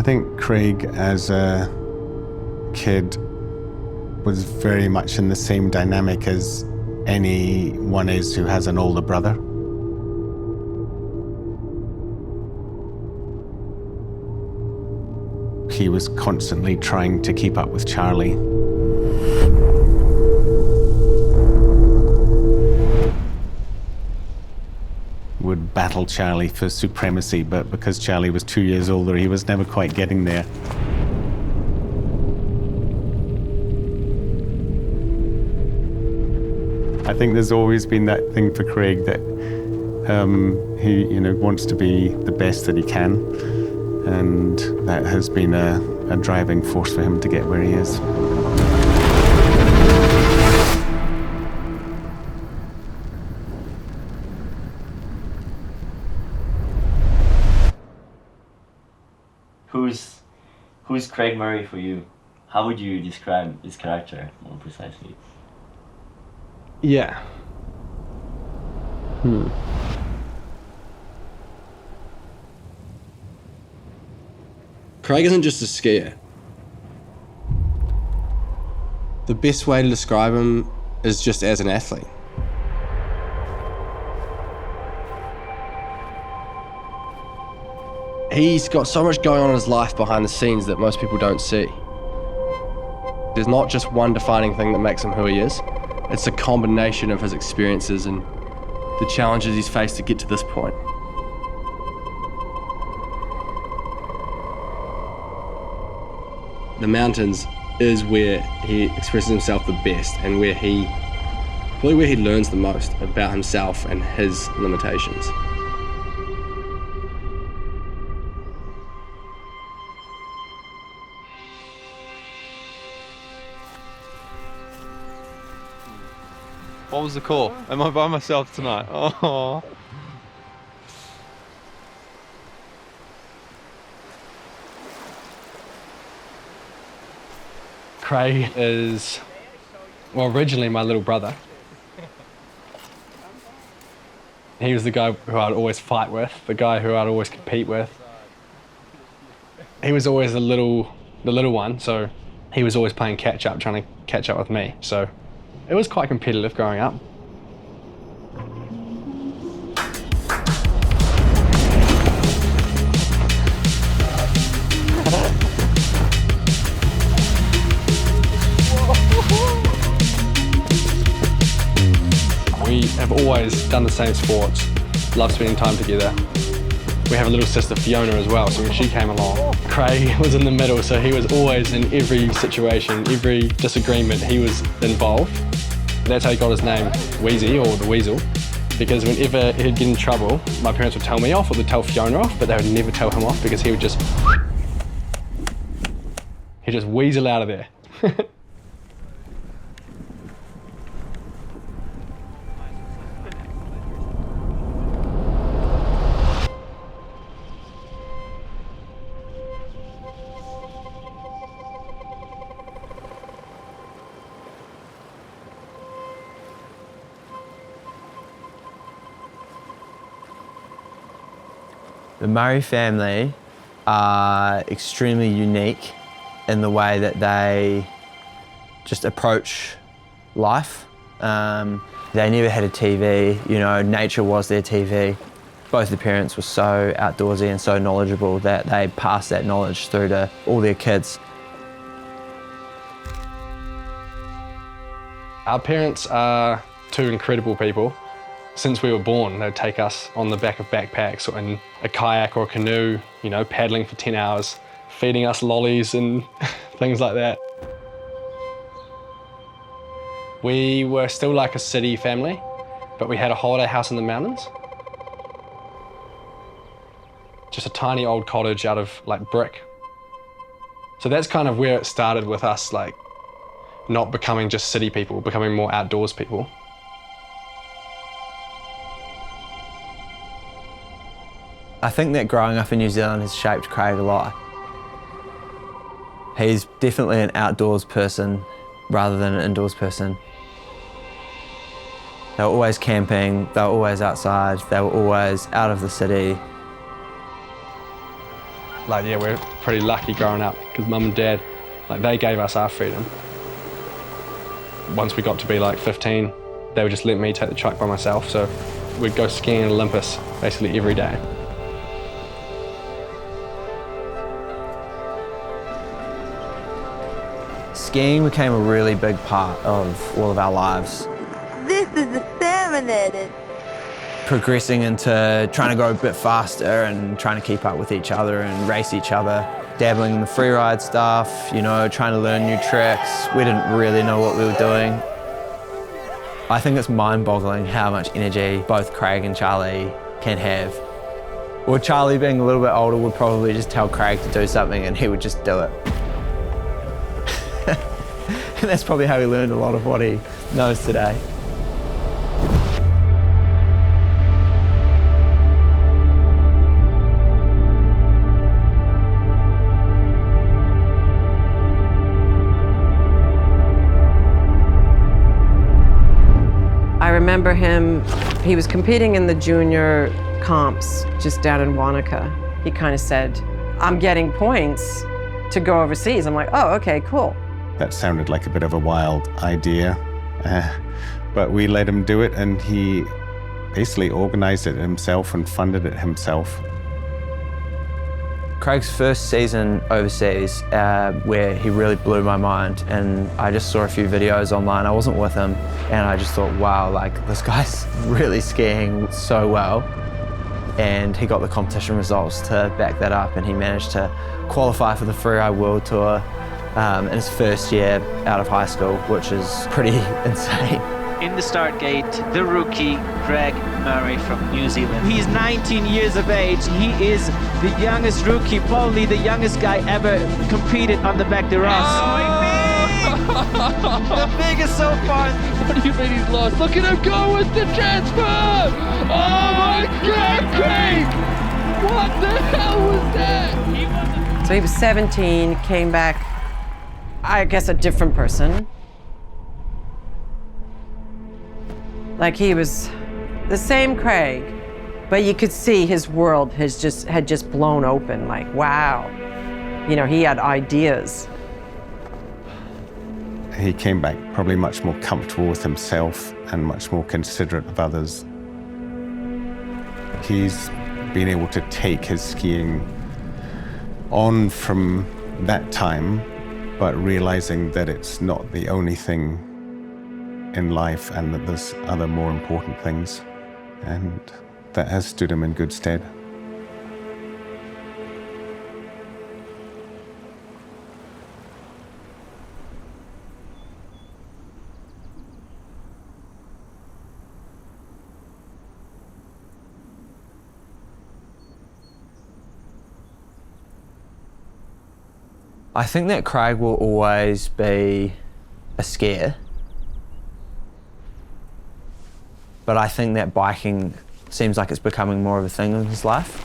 think Craig, as a kid, was very much in the same dynamic as anyone is who has an older brother. He was constantly trying to keep up with Charlie. Would battle Charlie for supremacy, but because Charlie was 2 years older, he was never quite getting there. I think there's always been that thing for Craig that he, wants to be the best that he can, and that has been a driving force for him to get where he is. Who's Craig Murray for you? How would you describe his character more precisely? Yeah. Craig isn't just a skier. The best way to describe him is just as an athlete. He's got so much going on in his life behind the scenes that most people don't see. There's not just one defining thing that makes him who he is. It's a combination of his experiences and the challenges he's faced to get to this point. The mountains is where he expresses himself the best and probably where he learns the most about himself and his limitations. What was the call? Am I by myself tonight? Oh. Craig is, originally my little brother. He was the guy who I'd always fight with, the guy who I'd always compete with. He was always the little one, so he was always playing catch up, trying to catch up with me. So it was quite competitive growing up. We have always done the same sports, love spending time together. We have a little sister, Fiona, as well, so when she came along, Craig was in the middle, so he was always in every situation, every disagreement, he was involved. That's how he got his name, Wheezy, or the Weasel, because whenever he'd get in trouble, my parents would tell me off, or they'd tell Fiona off, but they would never tell him off, because he'd just weasel out of there. The Murray family are extremely unique in the way that they just approach life. They never had a TV, nature was their TV. Both the parents were so outdoorsy and so knowledgeable that they passed that knowledge through to all their kids. Our parents are two incredible people. Since we were born, they'd take us on the back of backpacks or in a kayak or a canoe, paddling for 10 hours, feeding us lollies and things like that. We were still like a city family, but we had a holiday house in the mountains. Just a tiny old cottage out of brick. So that's kind of where it started with us, not becoming just city people, becoming more outdoors people. I think that growing up in New Zealand has shaped Craig a lot. He's definitely an outdoors person rather than an indoors person. They were always camping, they were always outside, they were always out of the city. Like, yeah, we're pretty lucky growing up because mum and dad, like, they gave us our freedom. Once we got to be like 15, they would just let me take the truck by myself. So we'd go skiing in Olympus basically every day. Skiing became a really big part of all of our lives. This is disseminated. Progressing into trying to go a bit faster and trying to keep up with each other and race each other. Dabbling in the freeride stuff, you know, trying to learn new tricks. We didn't really know what we were doing. I think it's mind-boggling how much energy both Craig and Charlie can have. Well, Charlie, being a little bit older, would probably just tell Craig to do something and he would just do it. And that's probably how he learned a lot of what he knows today. I remember him, he was competing in the junior comps just down in Wanaka. He kind of said, I'm getting points to go overseas. I'm like, oh, okay, cool. That sounded like a bit of a wild idea, but we let him do it, and he basically organized it himself and funded it himself. Craig's first season overseas, where he really blew my mind, and I just saw a few videos online. I wasn't with him, and I just thought, wow, like, this guy's really skiing so well. And he got the competition results to back that up, and he managed to qualify for the Freeride World Tour in his first year out of high school, which is pretty insane. In the start gate, the rookie, Craig Murray from New Zealand. He's 19 years of age. He is the youngest rookie, probably the youngest guy ever competed on the Back de Ross. The biggest so far. What do you mean he's lost? Look at him go with the transfer! Oh my God, Craig! What the hell was that? So he was 17, came back, I guess a different person. Like, he was the same Craig, but you could see his world had just blown open. Like, wow, you know, he had ideas. He came back probably much more comfortable with himself and much more considerate of others. He's been able to take his skiing on from that time, but realizing that it's not the only thing in life and that there's other more important things, and that has stood him in good stead. I think that Craig will always be a skier. But I think that biking seems like it's becoming more of a thing in his life.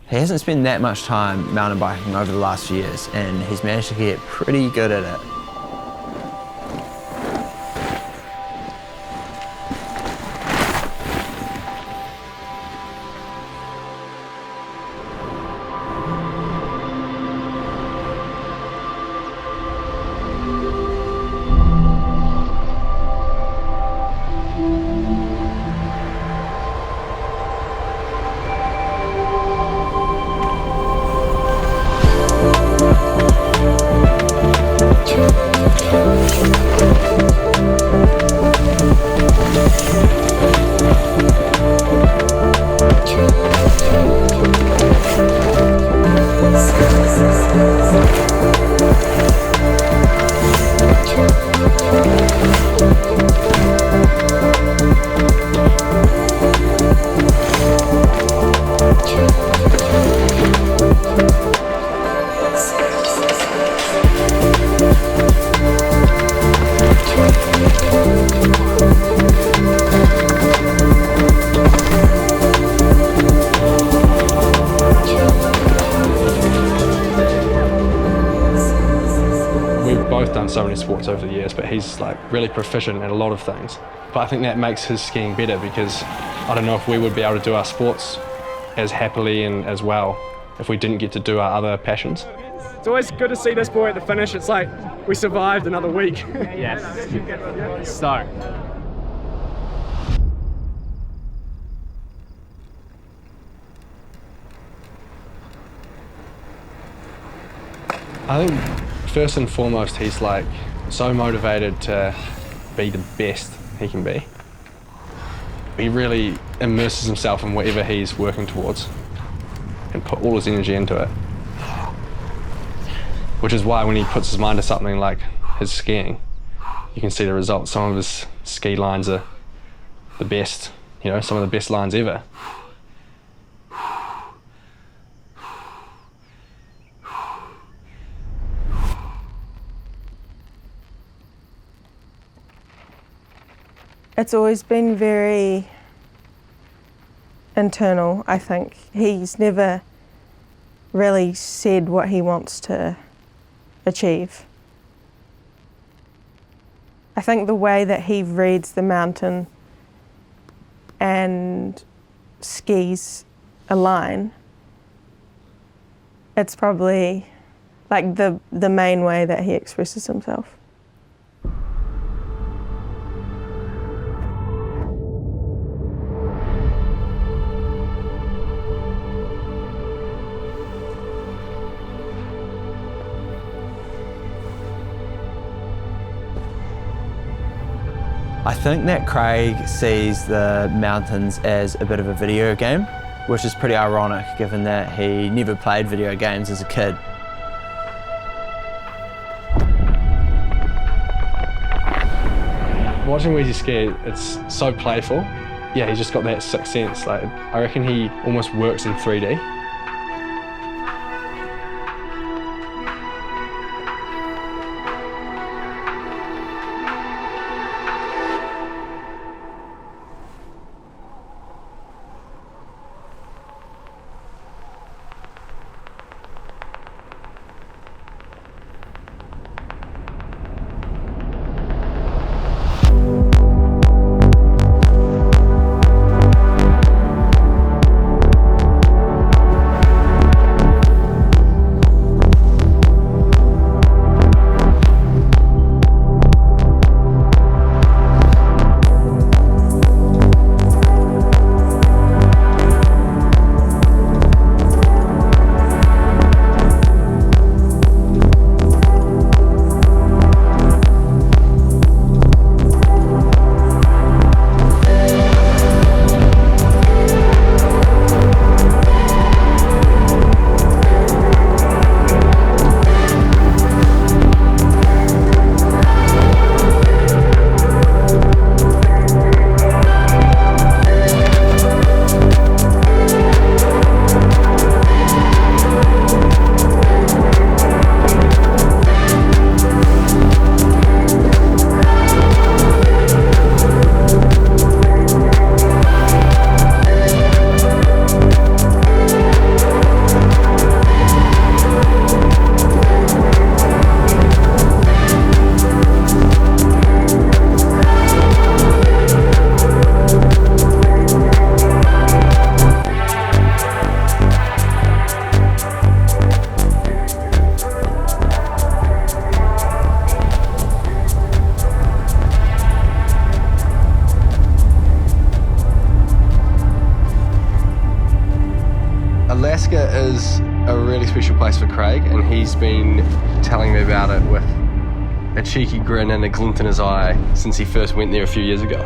He hasn't spent that much time mountain biking over the last few years, and he's managed to get pretty good at it. So many sports over the years, but he's like really proficient at a lot of things. But I think that makes his skiing better, because I don't know if we would be able to do our sports as happily and as well if we didn't get to do our other passions. It's always good to see this boy at the finish. It's like we survived another week. Yes. So. I think first and foremost, he's like so motivated to be the best he can be. He really immerses himself in whatever he's working towards and put all his energy into it. Which is why when he puts his mind to something like his skiing, you can see the results. Some of his ski lines are the best, you know, some of the best lines ever. It's always been very internal, I think. He's never really said what he wants to achieve. I think the way that he reads the mountain and skis a line, it's probably like the main way that he expresses himself. I think that Craig sees the mountains as a bit of a video game, which is pretty ironic given that he never played video games as a kid. Watching Weezy ski, it's so playful. Yeah, he's just got that sixth sense. Like, I reckon he almost works in 3D. Alaska is a really special place for Craig, and he's been telling me about it with a cheeky grin and a glint in his eye since he first went there a few years ago.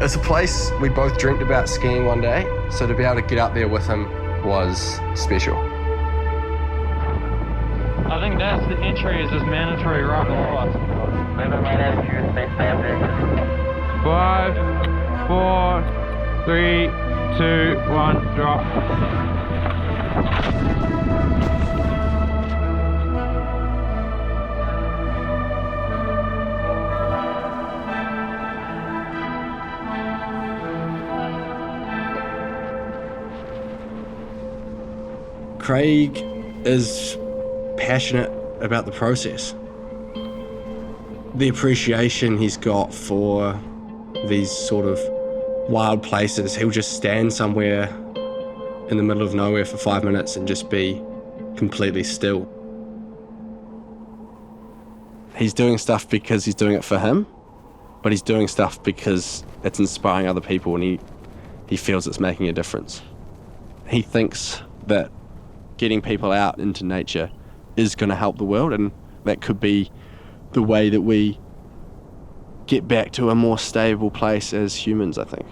It's a place we both dreamt about skiing one day, so to be able to get up there with him was special. I think that's the entry is this mandatory rock and roll. 5, 4, 3, 2, 1, drop. Craig is passionate about the process. The appreciation he's got for these sort of wild places, he'll just stand somewhere in the middle of nowhere for 5 minutes and just be completely still. He's doing stuff because he's doing it for him, but he's doing stuff because it's inspiring other people and he feels it's making a difference. He thinks that getting people out into nature is going to help the world, and that could be the way that we get back to a more stable place as humans, I think.